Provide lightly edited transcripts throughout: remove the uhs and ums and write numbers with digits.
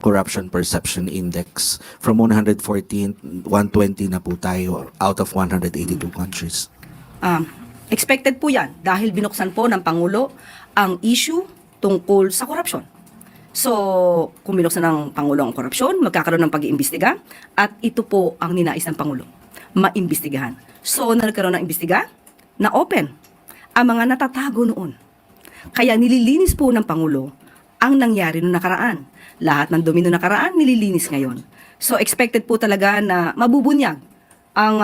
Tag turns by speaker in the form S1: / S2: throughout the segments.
S1: Corruption Perception Index. From 114, 120 na po tayo out of 182 countries.
S2: Expected po yan dahil binuksan po ng Pangulo ang issue tungkol sa korupsyon. So, kung binuksan ng Pangulo ang korupsyon, magkakaroon ng pag-iimbestiga at ito po ang ninais ng Pangulo, maimbestigahan. So, nagkaroon ng imbestiga na open ang mga natatago noon. Kaya nililinis po ng Pangulo ang nangyari noong nakaraan. Lahat ng dumi noong nakaraan, nililinis ngayon. So, expected po talaga na mabubunyag ang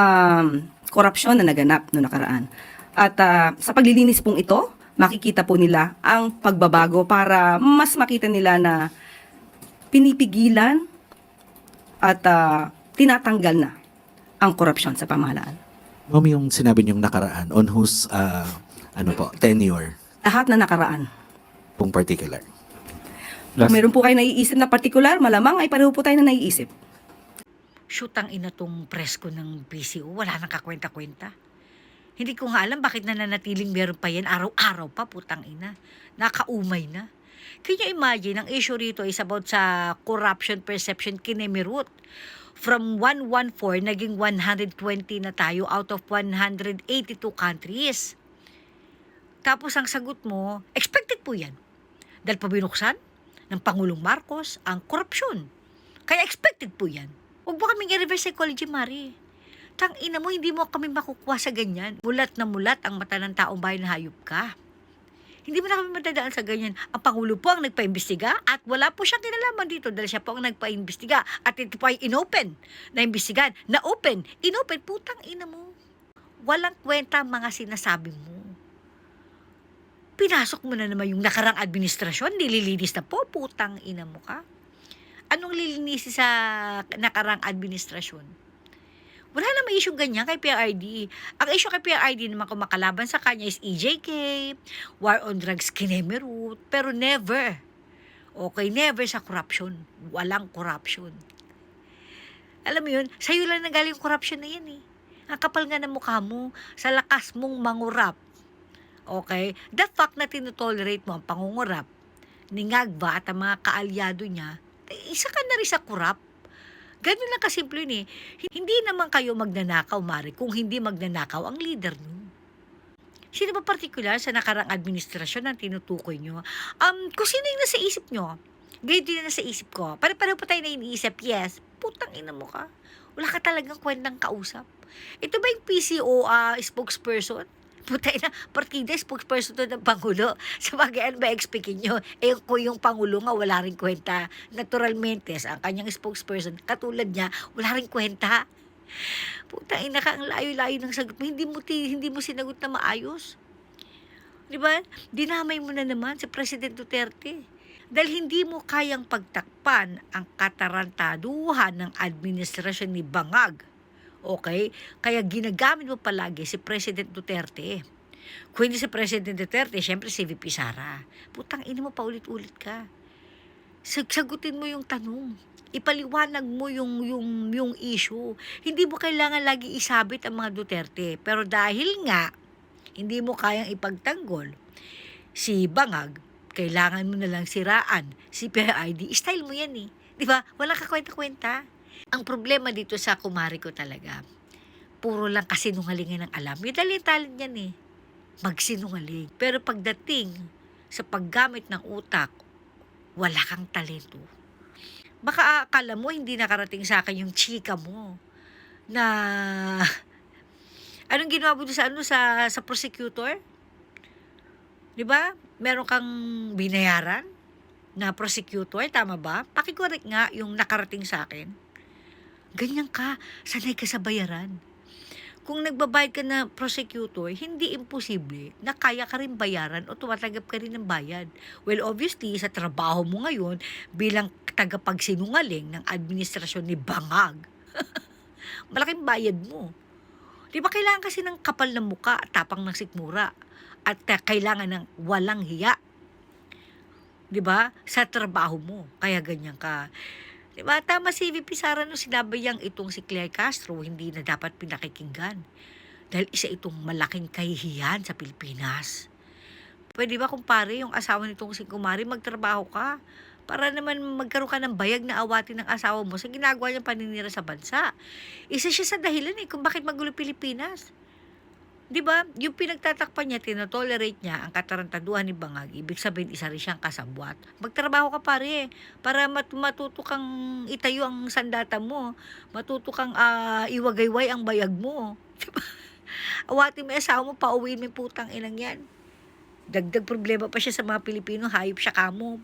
S2: korupsyon na naganap noong nakaraan. At sa paglilinis pong ito, makikita po nila ang pagbabago para mas makita nila na pinipigilan at tinatanggal na ang korupsyon sa pamahalaan.
S1: Ma'am, yung sinabi niyong nakaraan, on whose tenure
S2: Lahat na nakaraan.
S1: pong particular?
S2: Kung meron po kayo naiisip na partikular, malamang ay pareho po tayo na naiisip.
S3: Shoot, ang ina tong presko ng PCO, wala nang kakwenta-kwenta. Hindi ko nga alam bakit nananatiling meron pa yan araw-araw pa, putang ina. Nakaumay na. Can you imagine, ang issue rito is about sa corruption perception kinemirut. From 114, naging 120 na tayo out of 182 countries. Tapos ang sagot mo, expected po yan. Dahil pabinuksan ng Pangulong Marcos ang korupsyon. Kaya expected po yan. Huwag mo kaming i-reverse psychology, Mari. Tang ina mo, hindi mo kami makukuha sa ganyan. Mulat na mulat ang mata ng taong bayan na hayop ka. Hindi mo na kami madadaan sa ganyan. Ang Pangulo po ang nagpa-imbestiga at wala po siyang kinalaman dito dahil siya po ang nagpa-imbestiga at ito po ay inopen na imbestigan, na open, inopen, putang ina mo. Walang kwenta ang mga sinasabi mo. Pinasok mo na naman yung nakarang administrasyon, nililinis na po, putang ina mo ka. Anong lilinisin sa nakarang administrasyon? Wala namang issue ganyan kay PRRD. Ang issue kay PRRD naman kung makalaban sa kanya is EJK, war on drugs, kinemerut, pero never. Okay, never sa corruption. Walang corruption. Alam mo yun, sa'yo lang nanggaling yung corruption na yan eh. Ang kapal nga ng mukha mo, sa lakas mong mangurap. Okay? The fact na tinotolerate mo ang pangungurap ni Ngagba at ang mga kaalyado niya, isa ka na rin sa kurap. Ganun lang kasimple yun eh. Hindi naman kayo magnanakaw, Mari, kung hindi magnanakaw ang leader nyo. Sino ba partikular sa nakarang administrasyon ang tinutukoy nyo? Kung sino yung nasa isip nyo, ganyan din na nasa isip ko. Pare-pareho pa tayo na iniisip, yes, putang ina mo ka. Wala ka talagang kwentang kausap. Ito ba yung PCO spokesperson? Putay na, partida, spokesperson to ng Pangulo. Sa bagay, ano ba explikin nyo? Kung yung Pangulo nga, wala rin kwenta. Naturalmente, ang kanyang spokesperson, katulad niya, wala rin kwenta. Putay na ka, ang layo-layo ng sagot mo. Hindi mo sinagot na maayos. Di ba? Dinamay mo na naman si President Duterte. Dahil hindi mo kayang pagtakpan ang katarantaduhan ng administrasyon ni Bangag. Okay? Kaya ginagamit mo palagi si President Duterte. Kung hindi si President Duterte, syempre si VP Sara. Putang ina mo, paulit-ulit ka. Sagutin mo yung tanong. Ipaliwanag mo yung issue. Hindi mo kailangan lagi isabit ang mga Duterte. Pero dahil nga, hindi mo kayang ipagtanggol si Bangag, kailangan mo na lang siraan si PRID. Style mo yan eh. Di ba? Wala ka kwenta-kwenta. Ang problema dito sa kumari ko talaga, puro lang kasinungalingan ang alam. Yung talent yan eh. Magsinungaling. Pero pagdating sa paggamit ng utak, wala kang talento. Baka akala mo hindi nakarating sa akin yung chika mo na anong ginawa mo sa prosecutor? 'Di ba? Meron kang binayaran na prosecutor, tama ba? Paki-correct nga yung nakarating sa akin. Ganyan ka, sanay ka sa bayaran. Kung nagbabayad ka na prosecutor, hindi imposible na kaya ka rin bayaran o tumatanggap ka rin ng bayad. Well, obviously, sa trabaho mo ngayon bilang tagapagsinungaling ng administrasyon ni Bangag, malaking bayad mo. Di ba kailangan kasi ng kapal ng muka at tapang ng sikmura at kailangan ng walang hiya? Di ba? Sa trabaho mo. Kaya ganyan ka. Diba? Tama si VP Sara nung sinabayang itong si Claire Castro, hindi na dapat pinakikinggan. Dahil isa itong malaking kahihiyan sa Pilipinas. Pwede ba kumpare yung asawa nitong si Kumari, magtrabaho ka para naman magkaroon ka ng bayag na awatin ng asawa mo sa ginagawa niyang paninira sa bansa. Isa siya sa dahilan kung bakit magulo Pilipinas. 'Di ba? Yung pinagtatakpan niya, tinotolerate niya ang katarantaduhan ni Bangag, ibig sabihin isa rin siyang kasabwat. Magtrabaho ka pare, para matuto kang itayo ang sandata mo, matuto kang iwagayway ang bayag mo. 'Di ba? Awatin mo yung asawa mo, pauwiin mo yung putang inang yan. Dagdag problema pa siya sa mga Pilipino, hayop siya kamo.